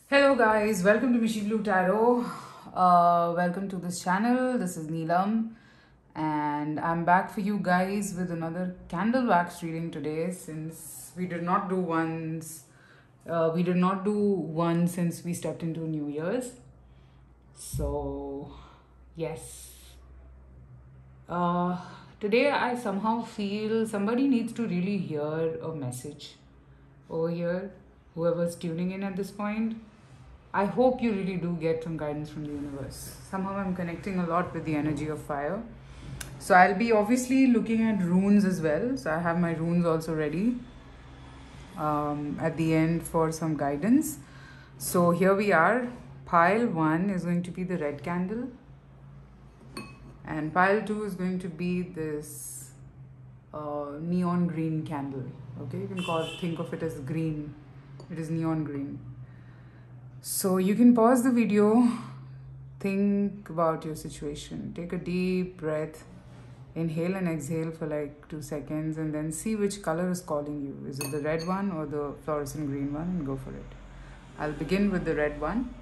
Hello guys, welcome to Mishi Blue Tarot. Welcome to this channel. This is Neelam and I'm back for you guys with another candle wax reading today since we did not do one since we stepped into New Year's. So yes. Uh, Today I somehow feel somebody needs to really hear a message over here, whoever's tuning in at this point. I hope you really do get some guidance from the universe. Somehow I'm connecting a lot with the energy of fire. So I'll be obviously looking at runes as well. So I have my runes also ready at the end for some guidance. So here we are. Pile 1 is going to be the red candle. And pile 2 is going to be this neon green candle. Okay, you can think of it as green. It is neon green. So you can pause the video, think about your situation, take a deep breath, inhale and exhale for like 2 seconds and then see which color is calling you. Is it the red one or the fluorescent green one, and go for it. I'll begin with the red one.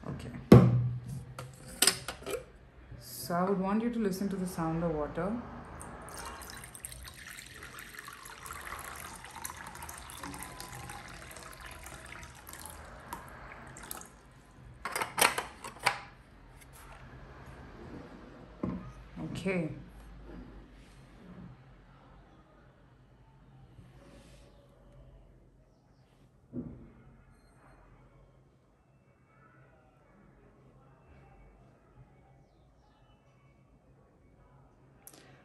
Okay. So I would want you to listen to the sound of water. Okay.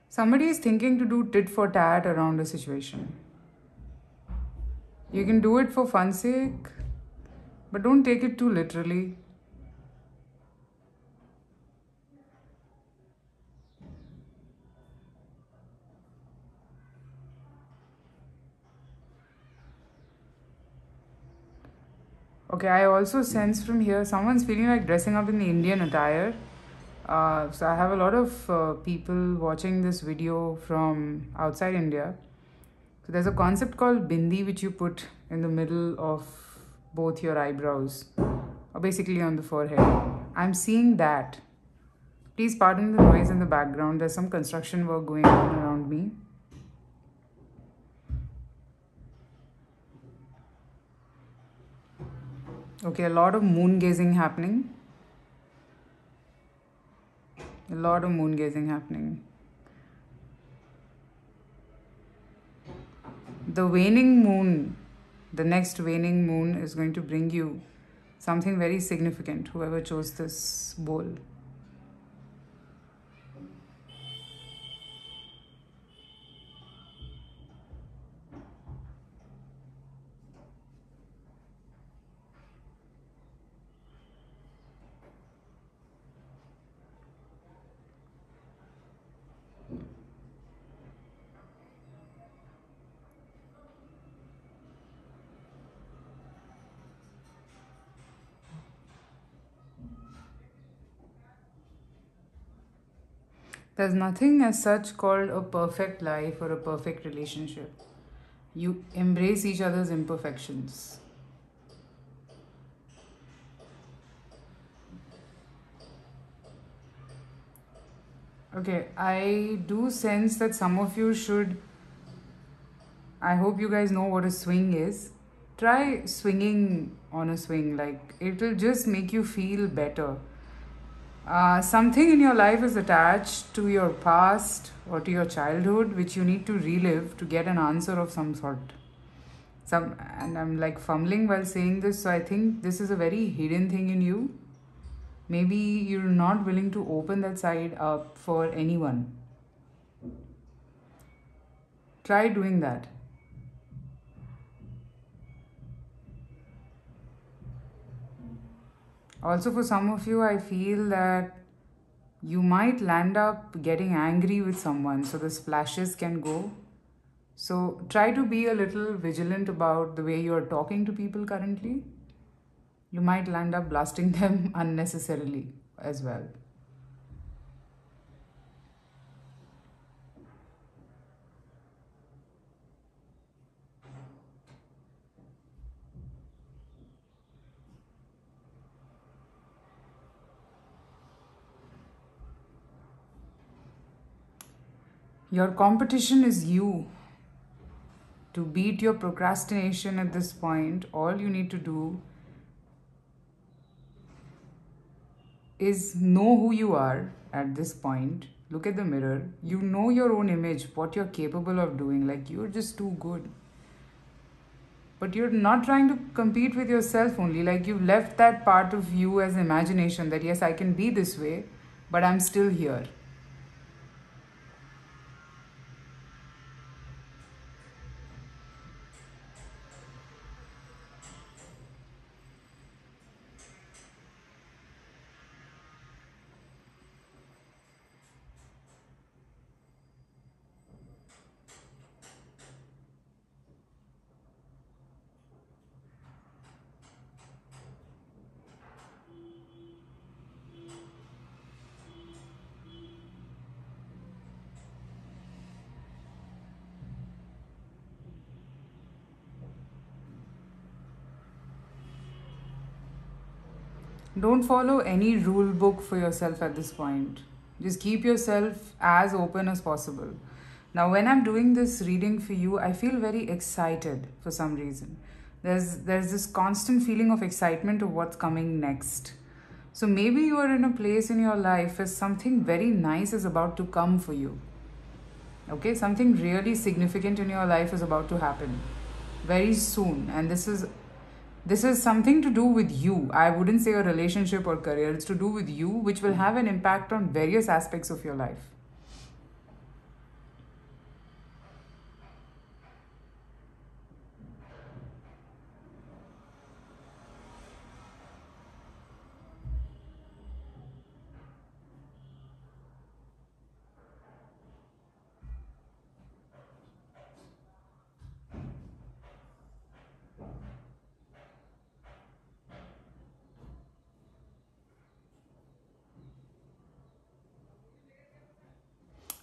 Somebody is thinking to do tit for tat around a situation. You can do it for fun's sake, but don't take it too literally. Okay, I also sense from here someone's feeling like dressing up in the Indian attire. So I have a lot of people watching this video from outside India. So there's a concept called bindi which you put in the middle of both your eyebrows, or basically on the forehead. I'm seeing that. Please pardon the noise in the background. There's some construction work going on around me. Okay, a lot of moon gazing happening. A lot of moon gazing happening. The waning moon, the next waning moon is going to bring you something very significant, whoever chose this bowl. There's nothing as such called a perfect life or a perfect relationship. You embrace each other's imperfections. Okay, I do sense that some of you should, I hope you guys know what a swing is. Try swinging on a swing, like it will just make you feel better. Something in your life is attached to your past or to your childhood which you need to relive to get an answer of some sort. And I'm like fumbling while saying this, so I think this is a very hidden thing in you. Maybe you're not willing to open that side up for anyone. Try doing that. Also, for some of you, I feel that you might land up getting angry with someone, so the splashes can go. So try to be a little vigilant about the way you're talking to people currently. You might land up blasting them unnecessarily as well. Your competition is you. To beat your procrastination at this point, all you need to do is know who you are at this point. Look at the mirror. You know your own image, what you're capable of doing. Like, you're just too good. But you're not trying to compete with yourself only. Like, you've left that part of you as imagination that, yes, I can be this way, but I'm still here. Don't follow any rule book for yourself at this point. Just keep yourself as open as possible. Now, when I'm doing this reading for you, I feel very excited for some reason. There's this constant feeling of excitement of what's coming next. So maybe you are in a place in your life where something very nice is about to come for you. Okay, something really significant in your life is about to happen very soon, and this is something to do with you. I wouldn't say a relationship or career. It's to do with you, which will have an impact on various aspects of your life.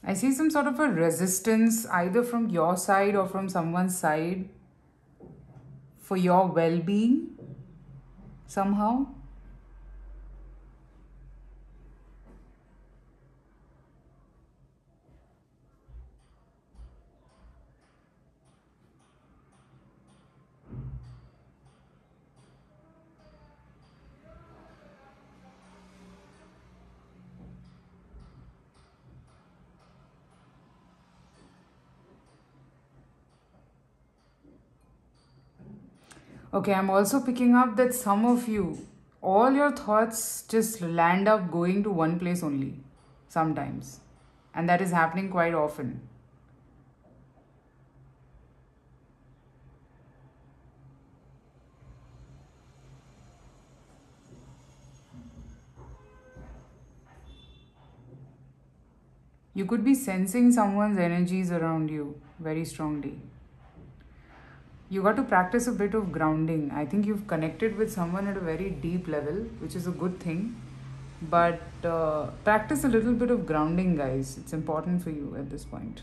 I see some sort of a resistance either from your side or from someone's side for your well being somehow. Okay, I'm also picking up that some of you, all your thoughts just land up going to one place only sometimes. And that is happening quite often. You could be sensing someone's energies around you very strongly. You got to practice a bit of grounding. I think you've connected with someone at a very deep level, which is a good thing. But practice a little bit of grounding, guys. It's important for you at this point.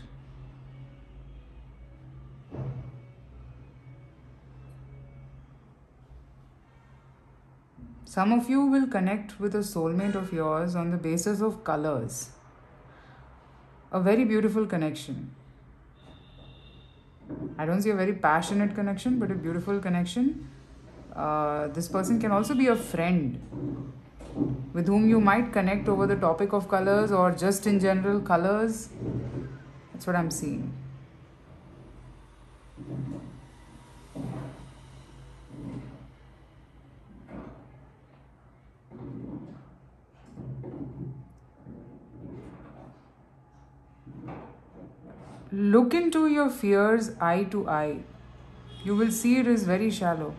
Some of you will connect with a soulmate of yours on the basis of colors. A very beautiful connection. I don't see a very passionate connection, but a beautiful connection. This person can also be a friend with whom you might connect over the topic of colors or just in general colors. That's what I'm seeing. Look into your fears eye to eye. You will see it is very shallow.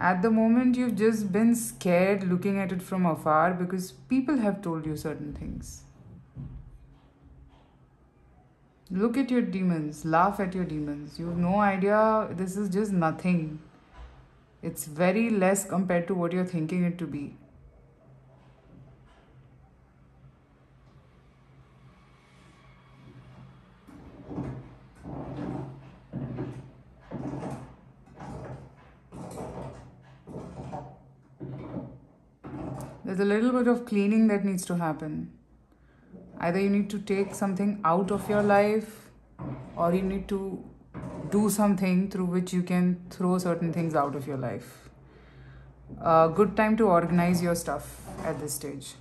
At the moment, you've just been scared looking at it from afar because people have told you certain things. Look at your demons, laugh at your demons. You have no idea, this is just nothing. It's very less compared to what you're thinking it to be. There's a little bit of cleaning that needs to happen. Either you need to take something out of your life, or you need to do something through which you can throw certain things out of your life. A good time to organize your stuff at this stage.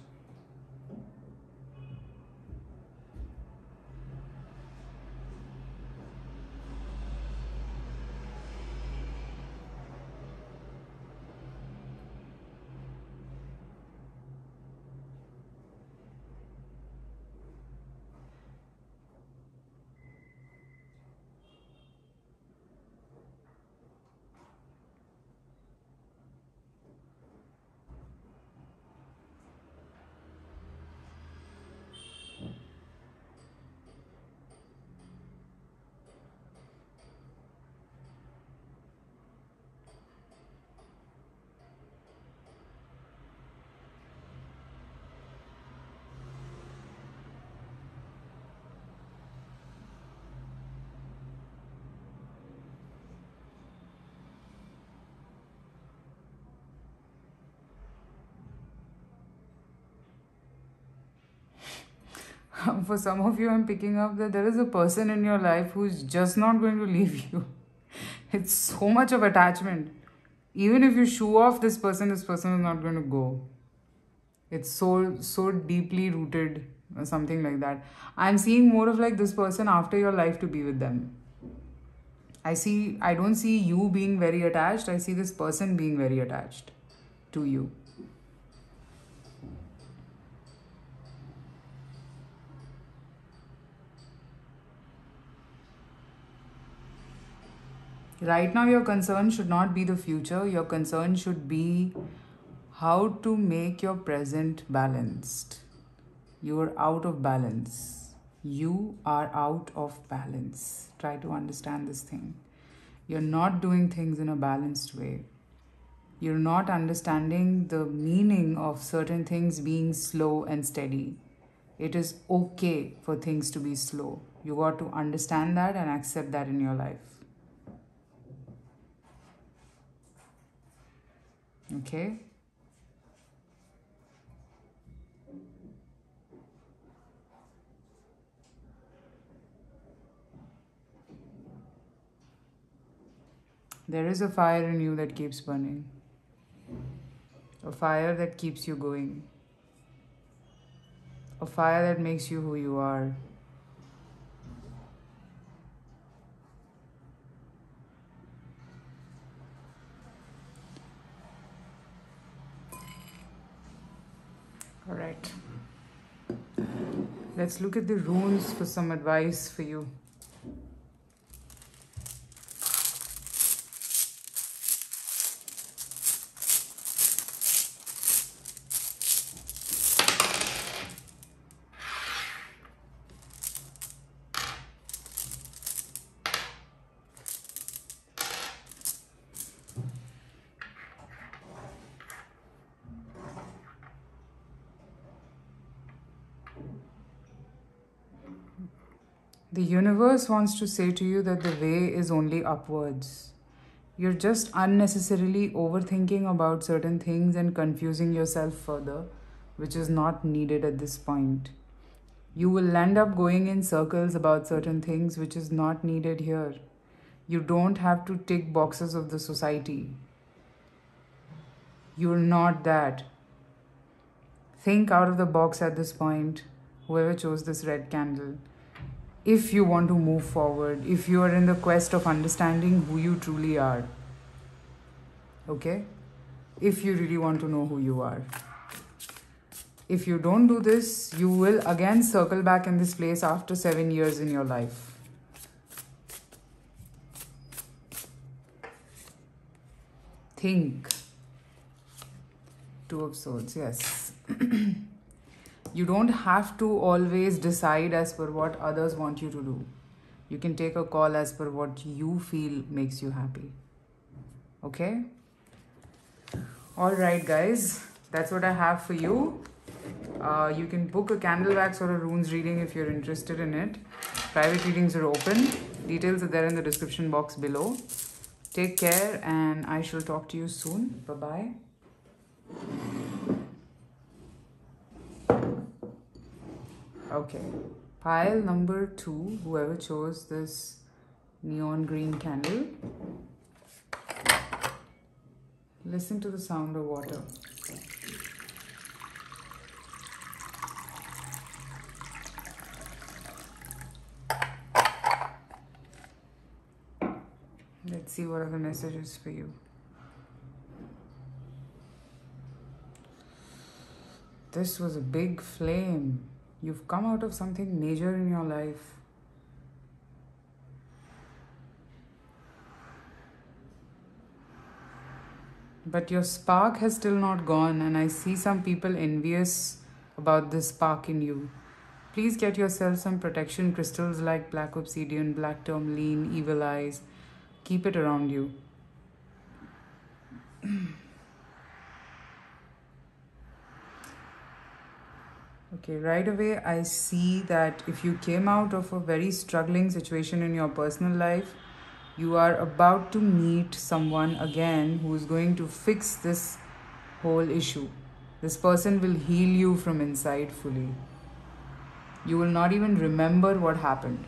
For some of you, I'm picking up that there is a person in your life who's just not going to leave you. It's so much of attachment. Even if you shoo off this person is not going to go. It's so deeply rooted or something like that. I'm seeing more of like this person after your life to be with them. I don't see you being very attached. I see this person being very attached to you. Right now, your concern should not be the future. Your concern should be how to make your present balanced. You are out of balance. You are out of balance. Try to understand this thing. You're not doing things in a balanced way. You're not understanding the meaning of certain things being slow and steady. It is okay for things to be slow. You got to understand that and accept that in your life. Okay? There is a fire in you that keeps burning. A fire that keeps you going. A fire that makes you who you are. All right. Let's look at the runes for some advice for you. The universe wants to say to you that the way is only upwards. You're just unnecessarily overthinking about certain things and confusing yourself further, which is not needed at this point. You will end up going in circles about certain things, which is not needed here. You don't have to tick boxes of the society. You're not that. Think out of the box at this point, whoever chose this red candle. If you want to move forward, if you are in the quest of understanding who you truly are. Okay? If you really want to know who you are. If you don't do this, you will again circle back in this place after 7 years in your life. Think. Two of Swords, yes. You don't have to always decide as per what others want you to do. You can take a call as per what you feel makes you happy. Okay? Alright guys, that's what I have for you. You can book a candle wax or a runes reading if you're interested in it. Private readings are open. Details are there in the description box below. Take care and I shall talk to you soon. Bye-bye. Okay. Pile number 2, whoever chose this neon green candle, listen to the sound of water. Let's see what are the messages for you. This was a big flame. You've come out of something major in your life. But your spark has still not gone, and I see some people envious about this spark in you. Please get yourself some protection crystals like black obsidian, black tourmaline, evil eyes. Keep it around you. Okay, right away I see that if you came out of a very struggling situation in your personal life, you are about to meet someone again who is going to fix this whole issue. This person will heal you from inside fully. You will not even remember what happened.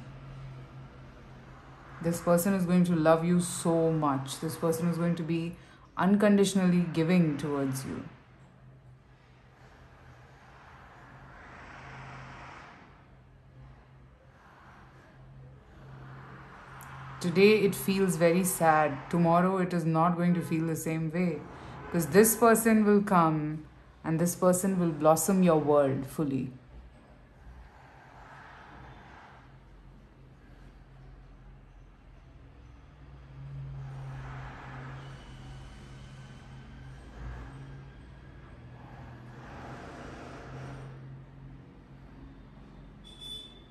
This person is going to love you so much. This person is going to be unconditionally giving towards you. Today it feels very sad. Tomorrow it is not going to feel the same way. Because this person will come and this person will blossom your world fully.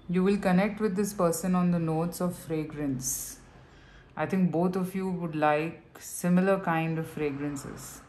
You will connect with this person on the notes of fragrance. I think both of you would like similar kind of fragrances.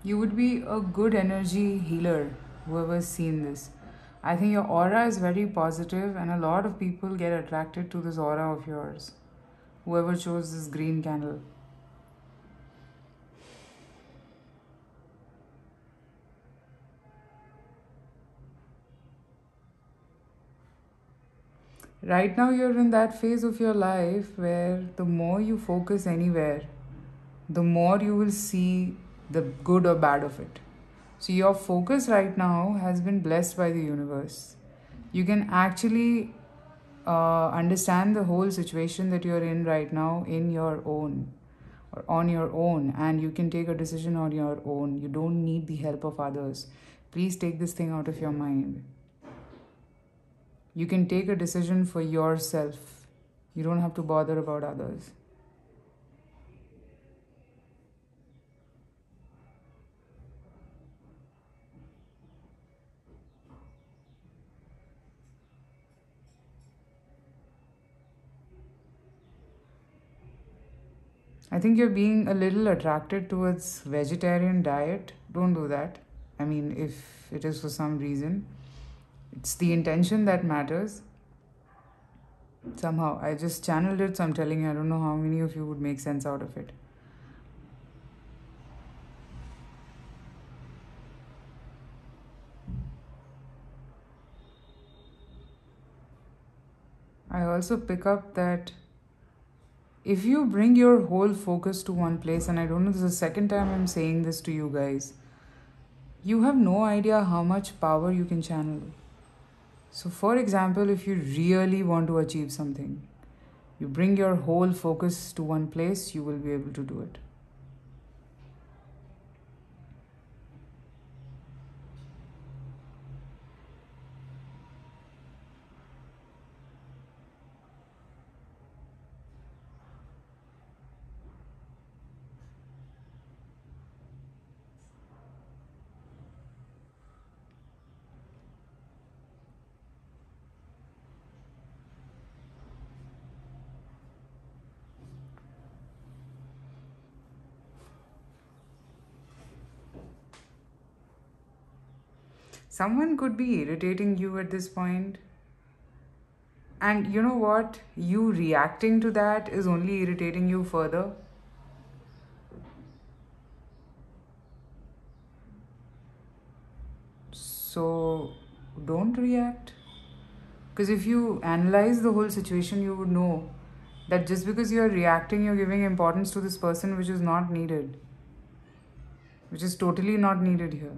You would be a good energy healer, whoever's seen this. I think your aura is very positive and a lot of people get attracted to this aura of yours. Whoever chose this green candle. Right now you're in that phase of your life where the more you focus anywhere, the more you will see the good or bad of it. So your focus right now has been blessed by the universe. You can actually understand the whole situation that you're in right now in your own or on your own, and you can take a decision on your own. You don't need the help of others. Please take this thing out of your mind. You can take a decision for yourself. You don't have to bother about others. I think you're being a little attracted towards vegetarian diet. Don't do that. I mean, if it is for some reason, it's the intention that matters. Somehow, I just channeled it, so I'm telling you, I don't know how many of you would make sense out of it. I also pick up that if you bring your whole focus to one place, and I don't know, this is the second time I'm saying this to you guys, you have no idea how much power you can channel. So, for example, if you really want to achieve something, you bring your whole focus to one place, you will be able to do it. Someone could be irritating you at this point. And you know what? You reacting to that is only irritating you further. So don't react. Because if you analyze the whole situation, you would know that just because you're reacting, you're giving importance to this person which is not needed, which is totally not needed here.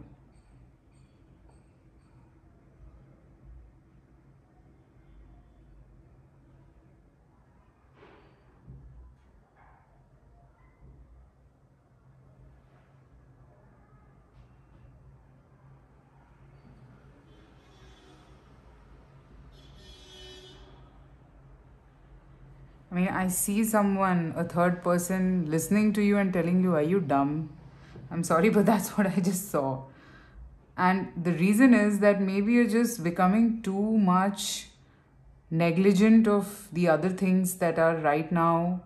I mean, I see someone, a third person, listening to you and telling you, are you dumb? I'm sorry, but that's what I just saw. And the reason is that maybe you're just becoming too much negligent of the other things that are right now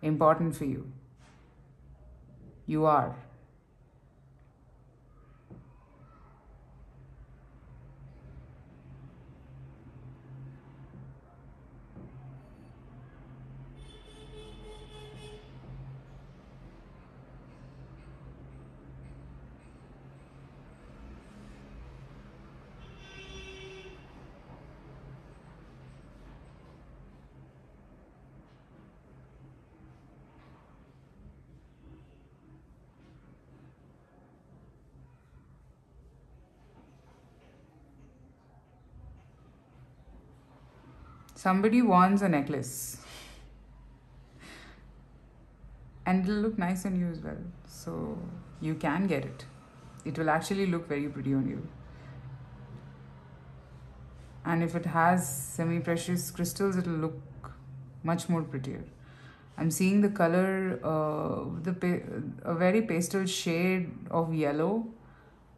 important for you. You are. Somebody wants a necklace. And it'll look nice on you as well. So you can get it. It will actually look very pretty on you. And if it has semi-precious crystals, it'll look much more prettier. I'm seeing the color, a very pastel shade of yellow,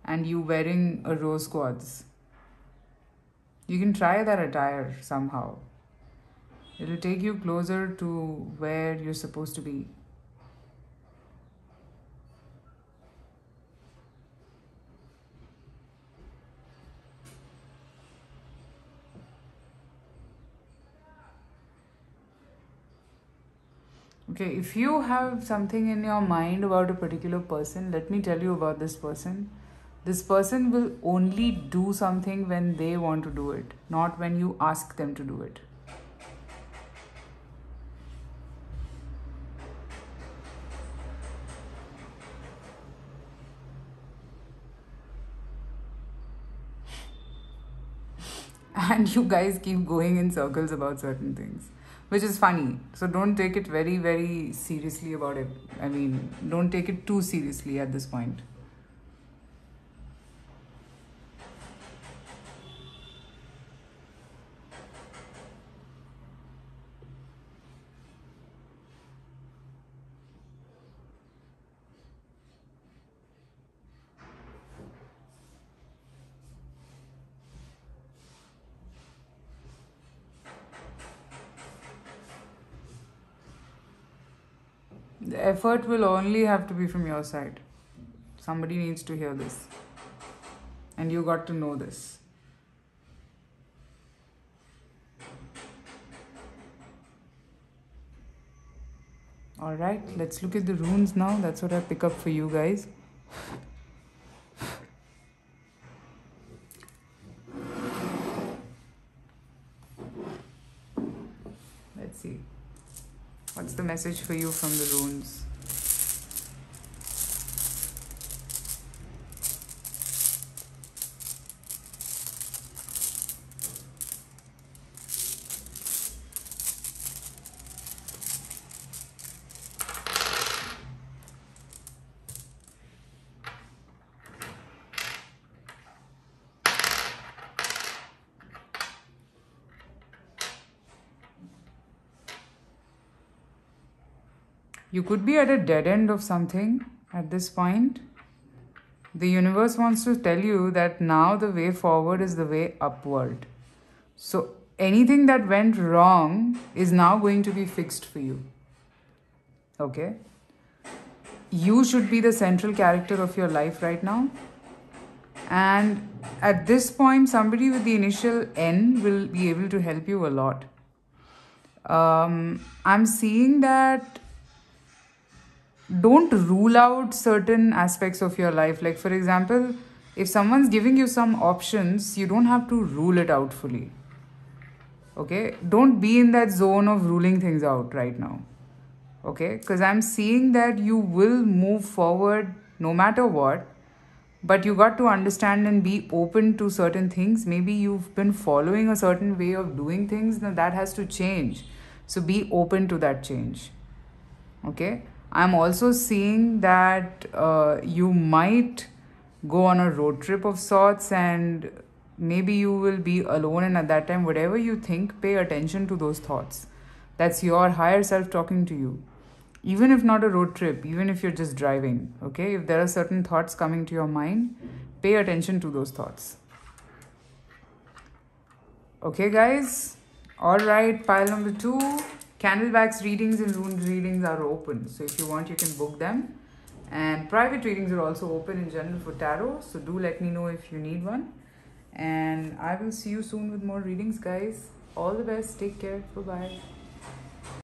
and you wearing a rose quartz. You can try that attire somehow. It'll take you closer to where you're supposed to be. Okay, if you have something in your mind about a particular person, let me tell you about this person. This person will only do something when they want to do it, not when you ask them to do it. And you guys keep going in circles about certain things, which is funny. So don't take it very, very seriously about it. I mean, don't take it too seriously at this point. The effort will only have to be from your side. Somebody needs to hear this. And you got to know this. Alright, let's look at the runes now. That's what I pick up for you guys. Let's see. What's the message for you from the runes? You could be at a dead end of something at this point. The universe wants to tell you that now the way forward is the way upward. So anything that went wrong is now going to be fixed for you. Okay? You should be the central character of your life right now. And at this point, somebody with the initial N will be able to help you a lot. I'm seeing that don't rule out certain aspects of your life. Like, for example, if someone's giving you some options, you don't have to rule it out fully. Okay? Don't be in that zone of ruling things out right now. Okay? Because I'm seeing that you will move forward no matter what. But you got to understand and be open to certain things. Maybe you've been following a certain way of doing things. Now that has to change. So be open to that change. Okay? I'm also seeing that you might go on a road trip of sorts, and maybe you will be alone, and at that time, whatever you think, pay attention to those thoughts. That's your higher self talking to you. Even if not a road trip, even if you're just driving, okay? If there are certain thoughts coming to your mind, pay attention to those thoughts. Okay, guys? All right, pile number 2. Candlebags readings and rune readings are open. So if you want, you can book them. And private readings are also open in general for tarot. So do let me know if you need one. And I will see you soon with more readings, guys. All the best. Take care. Bye-bye.